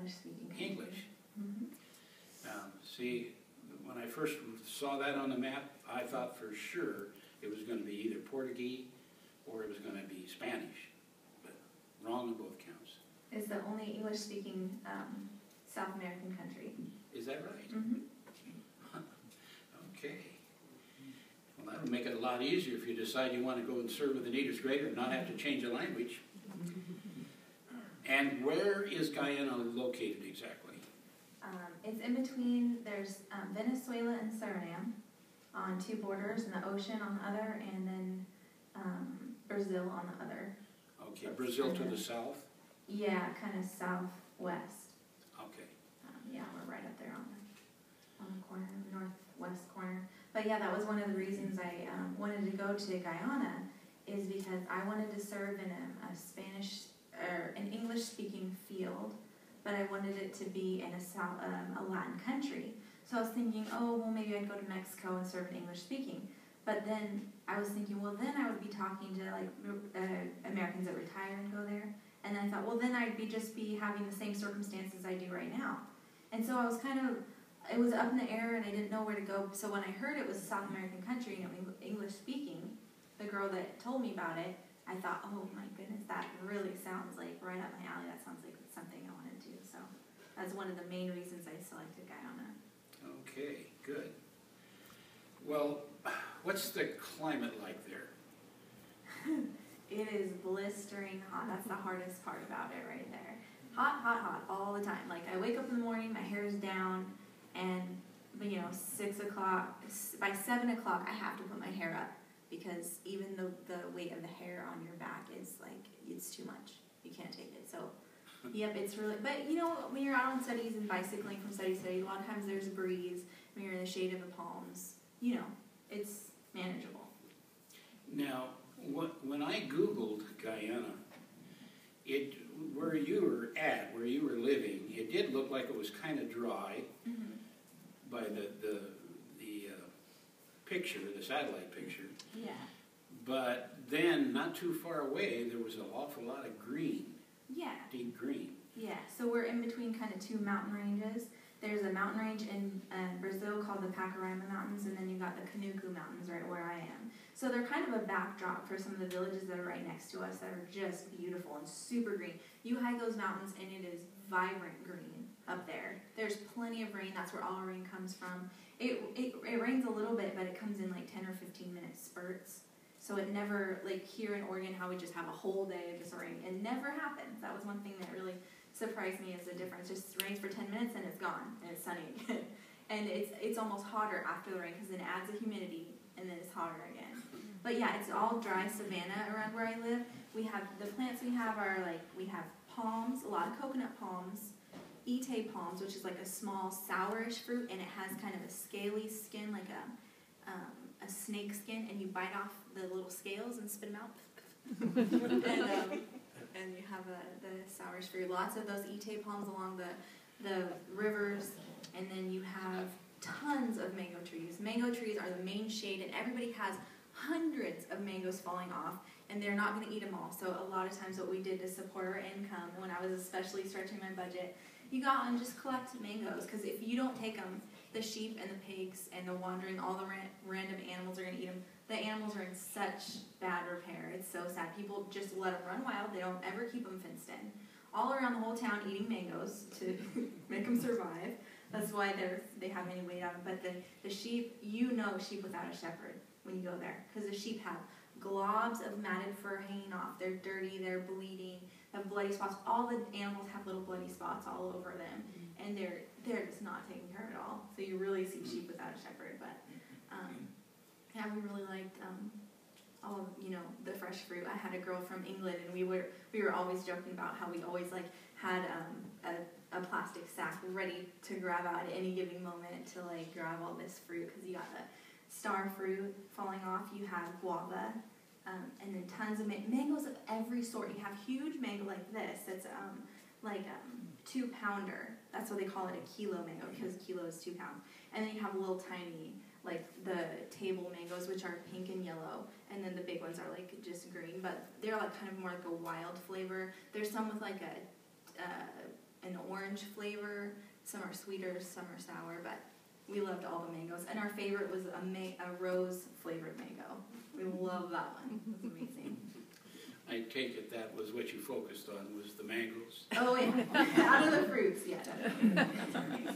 English-speaking country. English. Mm-hmm. See, when I first saw that on the map, I thought for sure it was going to be either Portuguese or it was going to be Spanish, but wrong on both counts. It's the only English-speaking South American country. Is that right? Mm-hmm. Okay. Well, that'll make it a lot easier if you decide you want to go and serve with the Needers Greater and not have to change the language. And where is Guyana located exactly? It's in between, there's Venezuela and Suriname on two borders, and the ocean on the other, and then Brazil on the other. Okay, Brazil to the south? Yeah, kind of southwest. Okay. Yeah, we're right up there on the corner, northwest corner. But yeah, that was one of the reasons I wanted to go to Guyana, is because I wanted to serve in a Spanish or an English-speaking field, but I wanted it to be in a Latin country. So I was thinking, oh, well, maybe I'd go to Mexico and serve in English-speaking. But then I was thinking, well, then I would be talking to like Americans that retire and go there. And I thought, well, then I'd just be having the same circumstances I do right now. And so I was it was up in the air and I didn't know where to go. So when I heard it was a South American country and English-speaking, the girl that told me about it, I thought, oh my goodness, that really sounds like right up my alley. That sounds like something I want to do. So that's one of the main reasons I selected Guyana. Okay, good. Well, what's the climate like there? It is blistering hot. That's the hardest part about it right there. Hot, hot, hot all the time. Like I wake up in the morning, my hair is down, and 6 o'clock, by 7 o'clock I have to put my hair up, because even the weight of the hair on your back is like, it's too much. You can't take it. So, yep, it's really, but when you're out on studies and bicycling from study to study, a lot of times there's a breeze, when you're in the shade of the palms, it's manageable. Now, when I Googled Guyana, where you were living, it did look like it was kind of dry. Mm-hmm. By the picture, the satellite picture. Yeah. But then, not too far away, there was an awful lot of green. Yeah. Deep green. Yeah, so we're in between kind of two mountain ranges. There's a mountain range in Brazil called the Pacaraima Mountains, and then you got the Canuco Mountains right where I am. So they're kind of a backdrop for some of the villages that are right next to us that are just beautiful and super green. You hike those mountains and it is vibrant green up there. There's plenty of rain. That's where all our rain comes from. It rains a little bit, but it comes in like 10 or 15 minute spurts. So it never, like here in Oregon, how we just have a whole day of just rain. It never happens. That was one thing that really surprised me, is the difference. Just rains for 10 minutes and it's gone, and it's sunny again. And it's almost hotter after the rain, because then it adds the humidity and then it's hotter again. But yeah, it's all dry savanna around where I live. We have, the plants we have are like, we have palms, a lot of coconut palms, Ite palms, which is like a small sourish fruit, and it has kind of a scaly skin, like a snake skin, and you bite off the little scales and spit them out. and you have the sourish fruit. Lots of those Ite palms along the rivers, and then you have tons of mango trees. Mango trees are the main shade, and everybody has hundreds of mangoes falling off, and they're not going to eat them all. So a lot of times what we did to support our income, when I was especially stretching my budget, you go out and just collect mangoes, because if you don't take them, the sheep and the pigs and the wandering, all the random animals are going to eat them. The animals are in such bad repair. It's so sad. People just let them run wild. They don't ever keep them fenced in. All around the whole town eating mangoes to make them survive. That's why they have any weight on them. But the sheep, sheep without a shepherd when you go there, because the sheep have globs of matted fur hanging off. They're dirty, they're bleeding, have bloody spots. All the animals have little bloody spots all over them, and they're just not taken care of at all. So you really see sheep without a shepherd. But yeah, we really liked all of the fresh fruit. I had a girl from England, and we were always joking about how we always had a plastic sack ready to grab out at any given moment to grab all this fruit, because you got the star fruit falling off, you have guava, and then tons of mangoes of every sort. You have huge mango like this, that's 2-pounder. That's what they call it, a kilo mango, because kilo is 2 pounds. And then you have little tiny, like the table mangoes, which are pink and yellow, and then the big ones are just green, but they're kind of more like a wild flavor. There's some with a an orange flavor. Some are sweeter, some are sour, but we loved all the mangoes. And our favorite was a rose-flavored mango. We love that one. It was amazing. I take it that was what you focused on, was the mangoes. Oh, yeah. Out of the fruits, yeah, definitely. That's our main